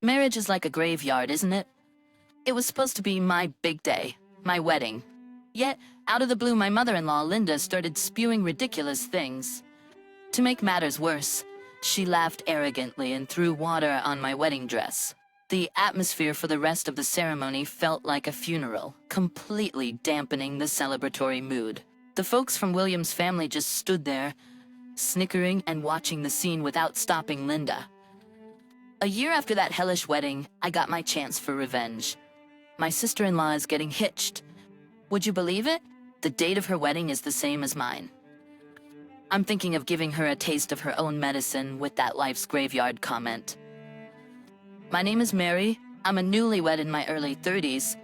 Marriage is like a graveyard, isn't it? It was supposed to be my big day, my wedding. Yet, out of the blue, my mother-in-law, Linda, started spewing ridiculous things. To make matters worse, she laughed arrogantly and threw water on my wedding dress. The atmosphere for the rest of the ceremony felt like a funeral, completely dampening the celebratory mood. The folks from William's family just stood there, snickering and watching the scene without stopping Linda. A year after that hellish wedding, I got my chance for revenge. My sister-in-law is getting hitched. Would you believe it? The date of her wedding is the same as mine. I'm thinking of giving her a taste of her own medicine with that life's graveyard comment. My name is Mary. I'm a newlywed in my early 30s.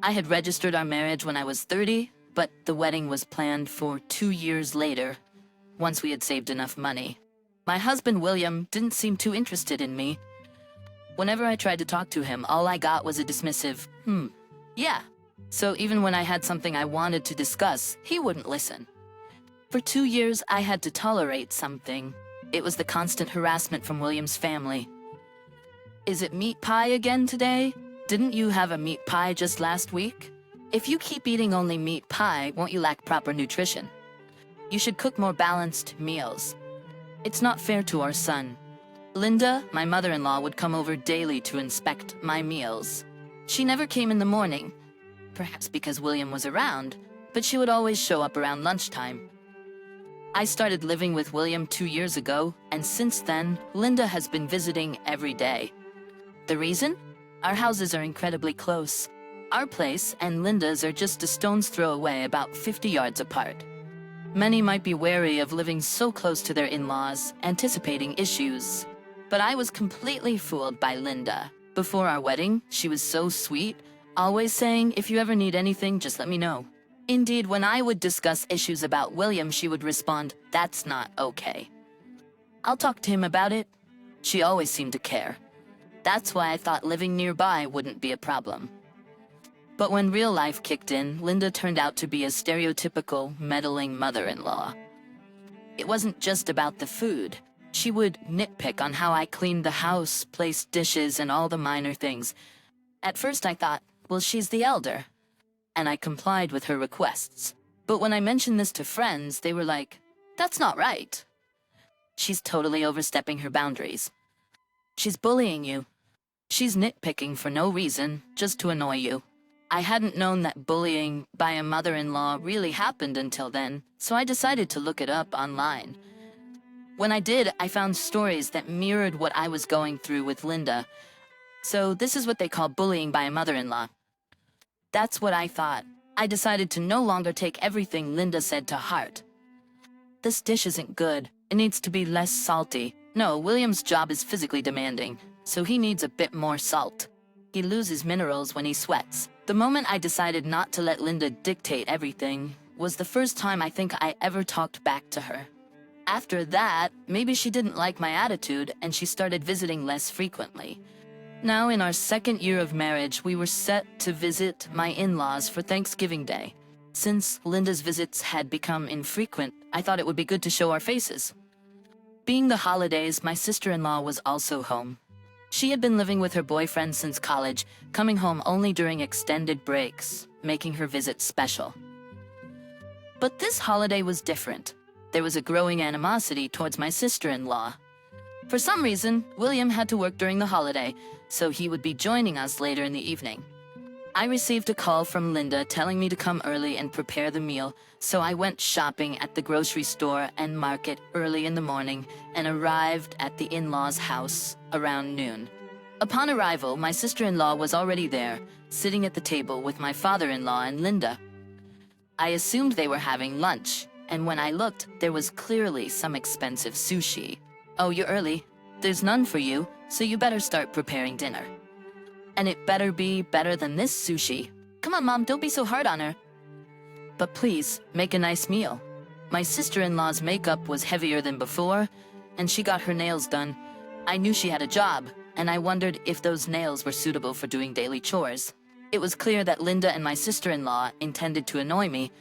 I had registered our marriage when I was 30, but the wedding was planned for 2 years later, once we had saved enough money. My husband, William, didn't seem too interested in me. Whenever I tried to talk to him, all I got was a dismissive, yeah. So even when I had something I wanted to discuss, he wouldn't listen. For 2 years, I had to tolerate something. It was the constant harassment from William's family. Is it meat pie again today? Didn't you have a meat pie just last week? If you keep eating only meat pie, won't you lack proper nutrition? You should cook more balanced meals. It's not fair to our son. Linda, my mother-in-law, would come over daily to inspect my meals. She never came in the morning, perhaps because William was around, but she would always show up around lunchtime. I started living with William 2 years ago, and since then, Linda has been visiting every day. The reason? Our houses are incredibly close. Our place and Linda's are just a stone's throw away, about 50 yards apart. Many might be wary of living so close to their in-laws, anticipating issues. But I was completely fooled by Linda. Before our wedding, she was so sweet, always saying, if you ever need anything, just let me know. Indeed, when I would discuss issues about William, she would respond, that's not okay. I'll talk to him about it. She always seemed to care. That's why I thought living nearby wouldn't be a problem. But when real life kicked in, Linda turned out to be a stereotypical, meddling mother-in-law. It wasn't just about the food. She would nitpick on how I cleaned the house, placed dishes, and all the minor things. At first I thought, well, she's the elder, and I complied with her requests. But when I mentioned this to friends, they were like, that's not right. She's totally overstepping her boundaries. She's bullying you. She's nitpicking for no reason, just to annoy you. I hadn't known that bullying by a mother-in-law really happened until then, so I decided to look it up online. When I did, I found stories that mirrored what I was going through with Linda. So this is what they call bullying by a mother-in-law. That's what I thought. I decided to no longer take everything Linda said to heart. This dish isn't good. It needs to be less salty. No, William's job is physically demanding, so he needs a bit more salt. He loses minerals when he sweats. The moment I decided not to let Linda dictate everything was the first time I think I ever talked back to her. After that, maybe she didn't like my attitude and she started visiting less frequently. Now, in our 2nd year of marriage, we were set to visit my in-laws for Thanksgiving Day. Since Linda's visits had become infrequent, I thought it would be good to show our faces. Being the holidays, my sister-in-law was also home. She had been living with her boyfriend since college, coming home only during extended breaks, making her visit special. But this holiday was different. There was a growing animosity towards my sister-in-law. For some reason, William had to work during the holiday, so he would be joining us later in the evening. I received a call from Linda telling me to come early and prepare the meal, so I went shopping at the grocery store and market early in the morning and arrived at the in-laws' house around noon. Upon arrival, my sister-in-law was already there, sitting at the table with my father-in-law and Linda. I assumed they were having lunch, and when I looked, there was clearly some expensive sushi. Oh, you're early. There's none for you, so you better start preparing dinner. And it better be better than this sushi. Come on, Mom, don't be so hard on her. But please, make a nice meal. My sister-in-law's makeup was heavier than before, and she got her nails done. I knew she had a job, and I wondered if those nails were suitable for doing daily chores. It was clear that Linda and my sister-in-law intended to annoy me,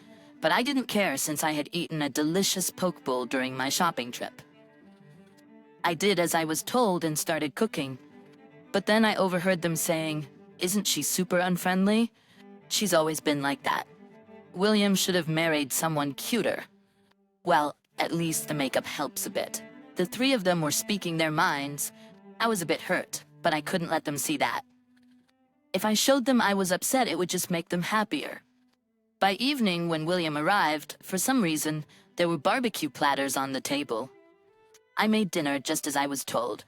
but I didn't care since I had eaten a delicious poke bowl during my shopping trip. I did as I was told and started cooking. But then I overheard them saying, "Isn't she super unfriendly? She's always been like that. William should have married someone cuter." Well, at least the makeup helps a bit. The three of them were speaking their minds. I was a bit hurt, but I couldn't let them see that. If I showed them I was upset, it would just make them happier. By evening, when William arrived, for some reason, there were barbecue platters on the table. I made dinner just as I was told.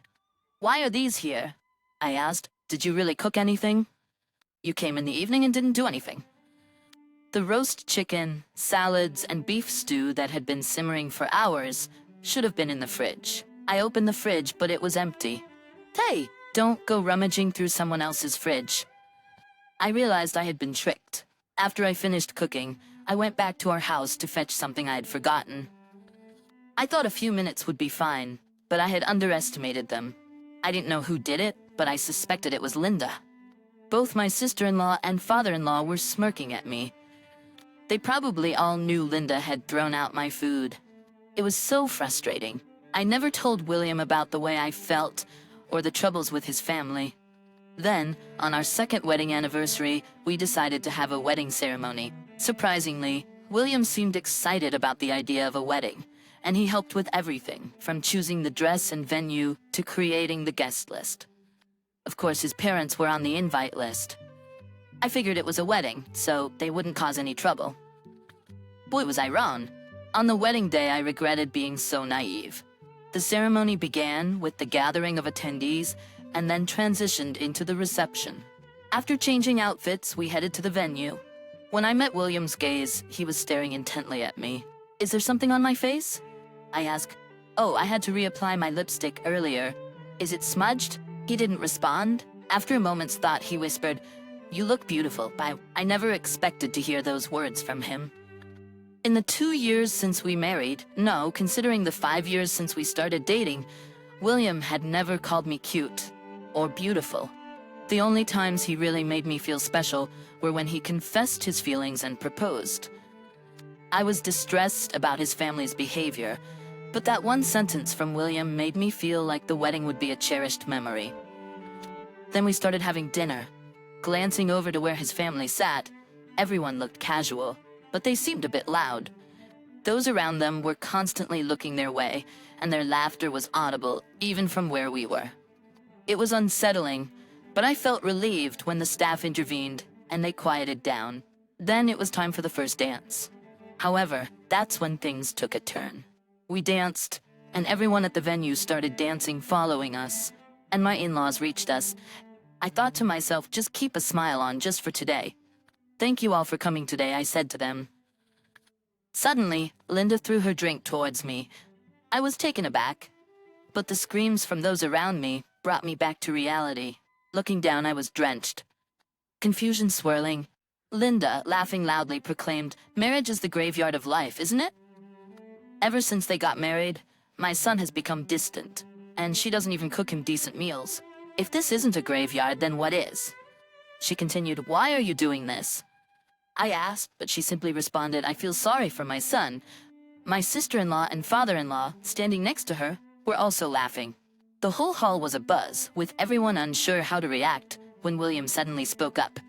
"Why are these here?" I asked. "Did you really cook anything?" "You came in the evening and didn't do anything." The roast chicken, salads, and beef stew that had been simmering for hours should have been in the fridge. I opened the fridge, but it was empty. Hey, don't go rummaging through someone else's fridge. I realized I had been tricked. After I finished cooking, I went back to our house to fetch something I had forgotten. I thought a few minutes would be fine, but I had underestimated them. I didn't know who did it, but I suspected it was Linda. Both my sister-in-law and father-in-law were smirking at me. They probably all knew Linda had thrown out my food. It was so frustrating. I never told William about the way I felt or the troubles with his family. Then, on our second wedding anniversary, we decided to have a wedding ceremony. Surprisingly, William seemed excited about the idea of a wedding, and he helped with everything, from choosing the dress and venue to creating the guest list. Of course, his parents were on the invite list. I figured it was a wedding, so they wouldn't cause any trouble. Boy, was I wrong. On the wedding day, I regretted being so naive. The ceremony began with the gathering of attendees and then transitioned into the reception. After changing outfits, we headed to the venue. When I met William's gaze, he was staring intently at me. "Is there something on my face?" I asked. "Oh, I had to reapply my lipstick earlier. Is it smudged?" He didn't respond. After a moment's thought, he whispered, "You look beautiful." I never expected to hear those words from him. In the 2 years since we married, no, considering the 5 years since we started dating, William had never called me cute or beautiful. The only times he really made me feel special were when he confessed his feelings and proposed. I was distressed about his family's behavior, but that one sentence from William made me feel like the wedding would be a cherished memory. Then we started having dinner. Glancing over to where his family sat, everyone looked casual, but they seemed a bit loud. Those around them were constantly looking their way, and their laughter was audible even from where we were. It was unsettling, but I felt relieved when the staff intervened and they quieted down. Then it was time for the first dance. However, that's when things took a turn. We danced, and everyone at the venue started dancing following us, and my in-laws reached us. I thought to myself, just keep a smile on just for today. "Thank you all for coming today," I said to them. Suddenly, Linda threw her drink towards me. I was taken aback, but the screams from those around me brought me back to reality. Looking down, I was drenched. Confusion swirling. Linda, laughing loudly, proclaimed, "Marriage is the graveyard of life, isn't it?" Ever since they got married, my son has become distant, and she doesn't even cook him decent meals. If this isn't a graveyard, then what is? She continued, "Why are you doing this?" I asked, but she simply responded, "I feel sorry for my son." My sister-in-law and father-in-law, standing next to her, were also laughing. The whole hall was abuzz, with everyone unsure how to react when William suddenly spoke up.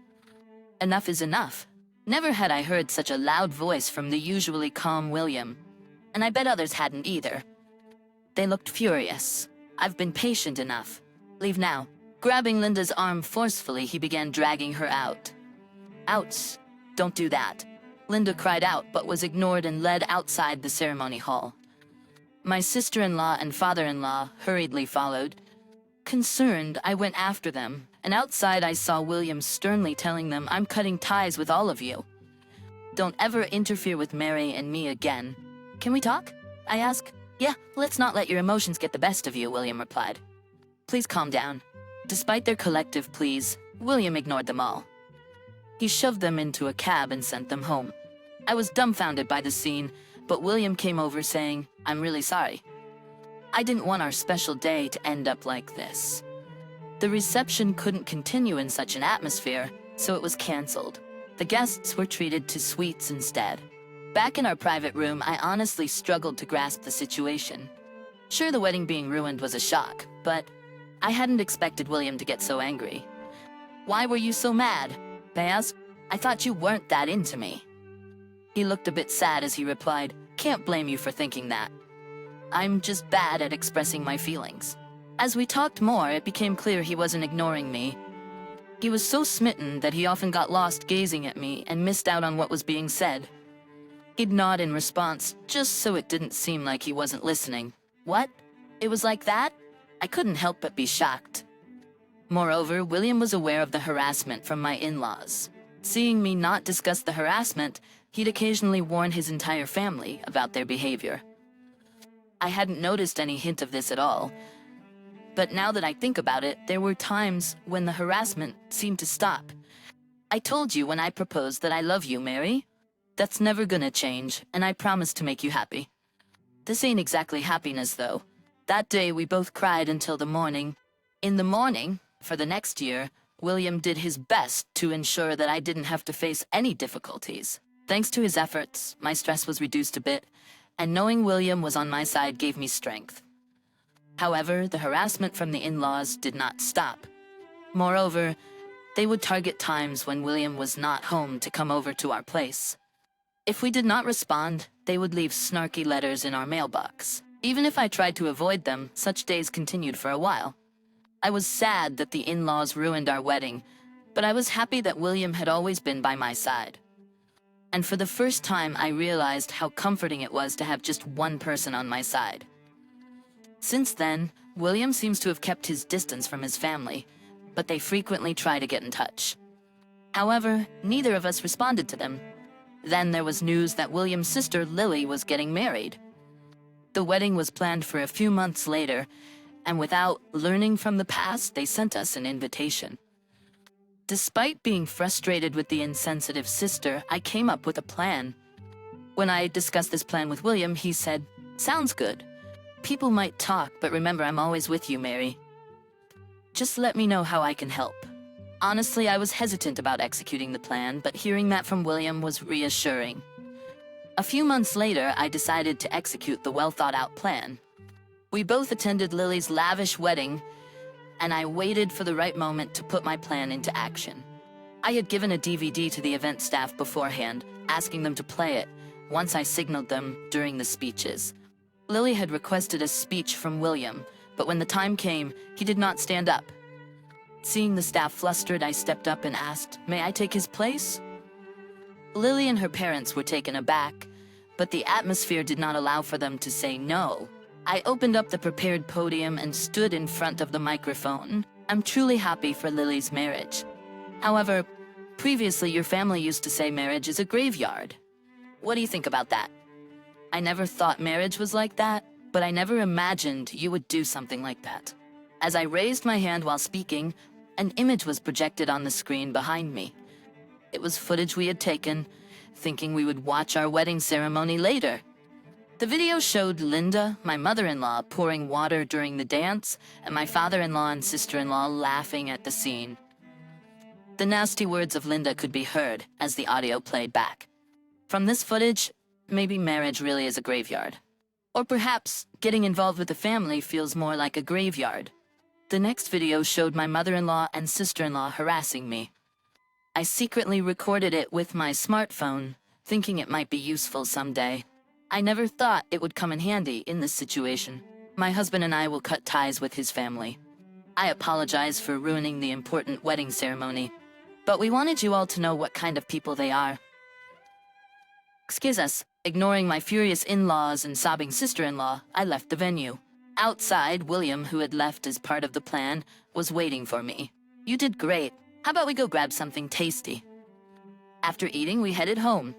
Enough is enough. Never had I heard such a loud voice from the usually calm William, and I bet others hadn't either. They looked furious. "I've been patient enough. Leave now." Grabbing Linda's arm forcefully, he began dragging her out. "Ouch, don't do that." Linda cried out, but was ignored and led outside the ceremony hall. My sister-in-law and father-in-law hurriedly followed. Concerned, I went after them, and outside I saw William sternly telling them, "I'm cutting ties with all of you. Don't ever interfere with Mary and me again." "Can we talk?" I asked. "Yeah, let's not let your emotions get the best of you," William replied. "Please calm down." Despite their collective pleas, William ignored them all. He shoved them into a cab and sent them home. I was dumbfounded by the scene, but William came over saying, "I'm really sorry." I didn't want our special day to end up like this. The reception couldn't continue in such an atmosphere, so it was canceled. The guests were treated to sweets instead. Back in our private room, I honestly struggled to grasp the situation. Sure, the wedding being ruined was a shock, but I hadn't expected William to get so angry. "Why were you so mad?" I asked. "I thought you weren't that into me." He looked a bit sad as he replied, "Can't blame you for thinking that. I'm just bad at expressing my feelings." As we talked more, it became clear he wasn't ignoring me. He was so smitten that he often got lost gazing at me and missed out on what was being said. He'd nod in response, just so it didn't seem like he wasn't listening. What? It was like that? I couldn't help but be shocked. Moreover, William was aware of the harassment from my in-laws. Seeing me not discuss the harassment, he'd occasionally warn his entire family about their behavior. I hadn't noticed any hint of this at all, but now that I think about it, there were times when the harassment seemed to stop. "I told you when I proposed that I love you, Mary. That's never gonna change, and I promise to make you happy." This ain't exactly happiness, though. That day, we both cried until the morning. In the morning, for the next year, William did his best to ensure that I didn't have to face any difficulties. Thanks to his efforts, my stress was reduced a bit, and knowing William was on my side gave me strength. However, the harassment from the in-laws did not stop. Moreover, they would target times when William was not home to come over to our place. If we did not respond, they would leave snarky letters in our mailbox. Even if I tried to avoid them, such days continued for a while. I was sad that the in-laws ruined our wedding, but I was happy that William had always been by my side. And for the first time, I realized how comforting it was to have just one person on my side. Since then, William seems to have kept his distance from his family, but they frequently try to get in touch. However, neither of us responded to them. Then there was news that William's sister, Lily, was getting married. The wedding was planned for a few months later, and without learning from the past, they sent us an invitation. Despite being frustrated with the insensitive sister, I came up with a plan. When I discussed this plan with William, he said, "Sounds good. People might talk, but remember, I'm always with you, Mary. Just let me know how I can help." Honestly, I was hesitant about executing the plan, but hearing that from William was reassuring. A few months later, I decided to execute the well-thought-out plan. We both attended Lily's lavish wedding, and I waited for the right moment to put my plan into action. I had given a DVD to the event staff beforehand, asking them to play it, once I signaled them during the speeches. Lily had requested a speech from William, but when the time came, he did not stand up. Seeing the staff flustered, I stepped up and asked, "May I take his place?" Lily and her parents were taken aback, but the atmosphere did not allow for them to say no. I opened up the prepared podium and stood in front of the microphone. "I'm truly happy for Lily's marriage. However, previously your family used to say marriage is a graveyard. What do you think about that? I never thought marriage was like that, but I never imagined you would do something like that." As I raised my hand while speaking, an image was projected on the screen behind me. It was footage we had taken, thinking we would watch our wedding ceremony later. The video showed Linda, my mother-in-law, pouring water during the dance, and my father-in-law and sister-in-law laughing at the scene. The nasty words of Linda could be heard as the audio played back. From this footage, maybe marriage really is a graveyard. Or perhaps getting involved with the family feels more like a graveyard. The next video showed my mother-in-law and sister-in-law harassing me. I secretly recorded it with my smartphone, thinking it might be useful someday. I never thought it would come in handy in this situation. My husband and I will cut ties with his family. I apologize for ruining the important wedding ceremony, but we wanted you all to know what kind of people they are. Excuse us. Ignoring my furious in-laws and sobbing sister-in-law, I left the venue. Outside, William, who had left as part of the plan, was waiting for me. "You did great. How about we go grab something tasty?" After eating, we headed home.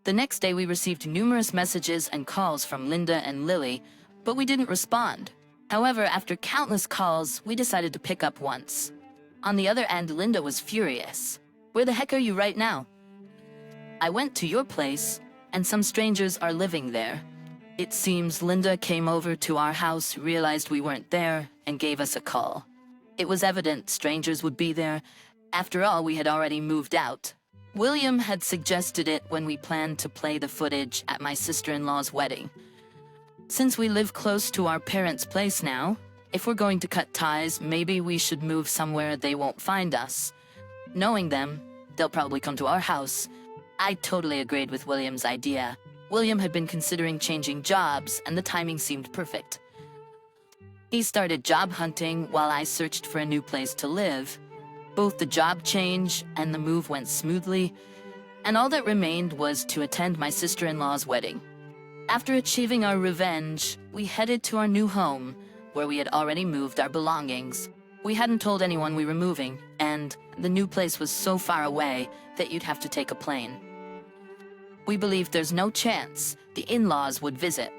The next day, we received numerous messages and calls from Linda and Lily, but we didn't respond. However, after countless calls, we decided to pick up once. On the other end, Linda was furious. "Where the heck are you right now?" "I went to your place, and some strangers are living there. It seems Linda came over to our house, realized we weren't there, and gave us a call. It was evident strangers would be there. After all, we had already moved out. William had suggested it when we planned to play the footage at my sister-in-law's wedding. Since we live close to our parents' place now, If we're going to cut ties, maybe we should move somewhere they won't find us. Knowing them, they'll probably come to our house. I totally agreed with William's idea. William had been considering changing jobs, and the timing seemed perfect. He started job hunting while I searched for a new place to live. Both the job change and the move went smoothly, and all that remained was to attend my sister-in-law's wedding. After achieving our revenge, we headed to our new home, where we had already moved our belongings. We hadn't told anyone we were moving, and the new place was so far away that you'd have to take a plane. We believed there's no chance the in-laws would visit.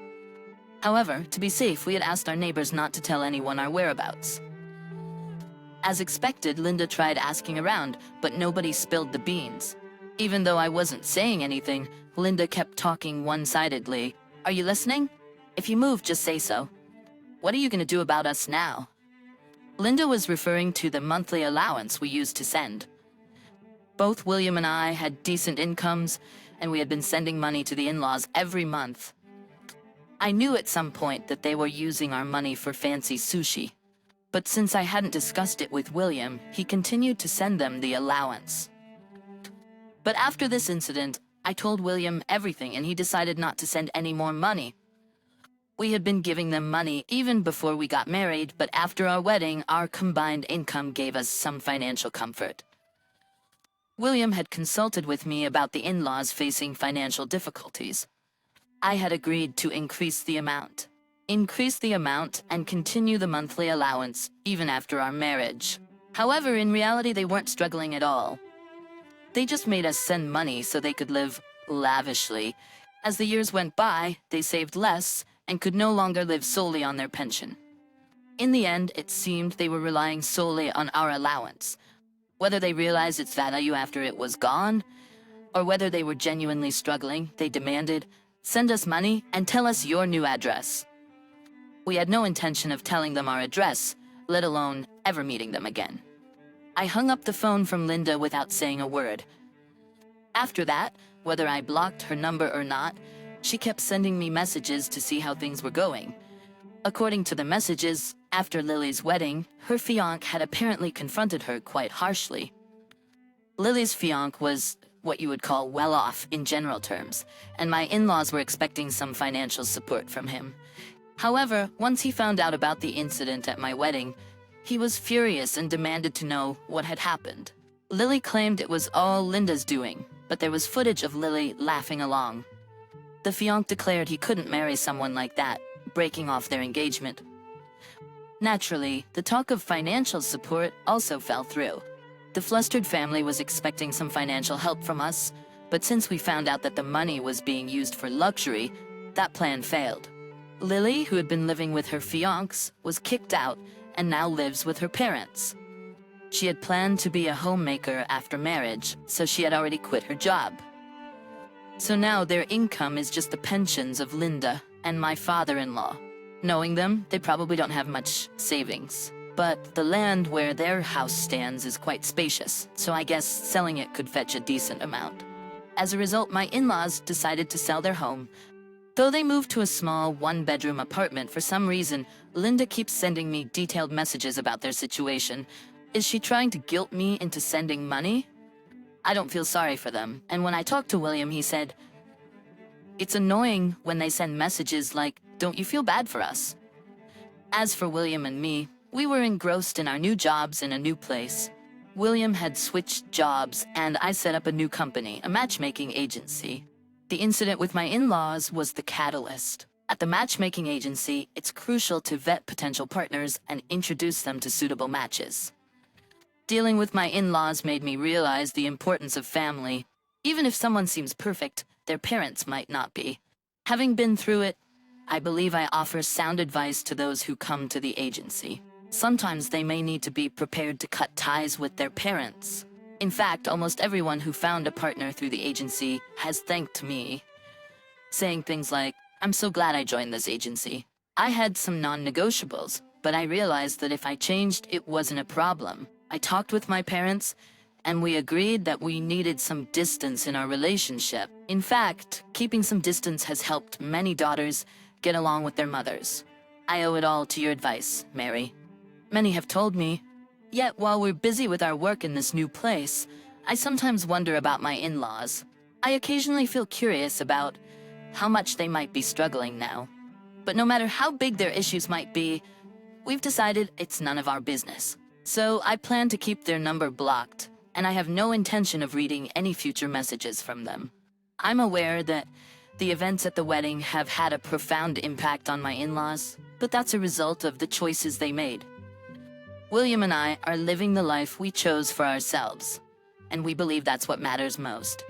However, to be safe, we had asked our neighbors not to tell anyone our whereabouts. As expected, Linda tried asking around, but nobody spilled the beans. Even though I wasn't saying anything, Linda kept talking one-sidedly. Are you listening? If you move, just say so. What are you going to do about us now? Linda was referring to the monthly allowance we used to send. Both William and I had decent incomes, and we had been sending money to the in-laws every month. I knew at some point that they were using our money for fancy sushi, but since I hadn't discussed it with William, he continued to send them the allowance. But after this incident, I told William everything, and he decided not to send any more money. We had been giving them money even before we got married, but after our wedding, our combined income gave us some financial comfort. William had consulted with me about the in-laws facing financial difficulties. I had agreed to increase the amount and continue the monthly allowance even after our marriage. However, in reality, they weren't struggling at all. They just made us send money so they could live lavishly. As the years went by, they saved less and could no longer live solely on their pension. In the end, it seemed they were relying solely on our allowance. Whether they realized its value after it was gone, or whether they were genuinely struggling, they demanded, "Send us money and tell us your new address." We had no intention of telling them our address, let alone ever meeting them again. I hung up the phone from Linda without saying a word. After that, whether I blocked her number or not, she kept sending me messages to see how things were going. According to the messages, after Lily's wedding, her fiancé had apparently confronted her quite harshly. Lily's fiancé was what you would call well-off in general terms, and my in-laws were expecting some financial support from him. However, once he found out about the incident at my wedding, he was furious and demanded to know what had happened. Lily claimed it was all Linda's doing, but there was footage of Lily laughing along. The fiancé declared he couldn't marry someone like that, breaking off their engagement. Naturally, the talk of financial support also fell through. The flustered family was expecting some financial help from us, but since we found out that the money was being used for luxury, that plan failed. Lily, who had been living with her fiancé, was kicked out and now lives with her parents. She had planned to be a homemaker after marriage, so she had already quit her job. So now their income is just the pensions of Linda and my father-in-law. Knowing them, they probably don't have much savings. But the land where their house stands is quite spacious, so I guess selling it could fetch a decent amount. As a result, my in-laws decided to sell their home. Though they moved to a small one-bedroom apartment, for some reason, Linda keeps sending me detailed messages about their situation. Is she trying to guilt me into sending money? I don't feel sorry for them, and when I talked to William, he said, "It's annoying when they send messages like, 'Don't you feel bad for us?'" As for William and me, we were engrossed in our new jobs in a new place. William had switched jobs, and I set up a new company, a matchmaking agency. The incident with my in-laws was the catalyst. At the matchmaking agency, it's crucial to vet potential partners and introduce them to suitable matches. Dealing with my in-laws made me realize the importance of family. Even if someone seems perfect, their parents might not be. Having been through it, I believe I offer sound advice to those who come to the agency. Sometimes they may need to be prepared to cut ties with their parents. In fact, almost everyone who found a partner through the agency has thanked me, saying things like, "I'm so glad I joined this agency." I had some non-negotiables, but I realized that if I changed, it wasn't a problem. I talked with my parents, and we agreed that we needed some distance in our relationship. In fact, keeping some distance has helped many daughters get along with their mothers. I owe it all to your advice, Mary. Many have told me. Yet while we're busy with our work in this new place, I sometimes wonder about my in-laws. I occasionally feel curious about how much they might be struggling now. But no matter how big their issues might be, we've decided it's none of our business. So I plan to keep their number blocked, and I have no intention of reading any future messages from them. I'm aware that the events at the wedding have had a profound impact on my in-laws, but that's a result of the choices they made. William and I are living the life we chose for ourselves, and we believe that's what matters most.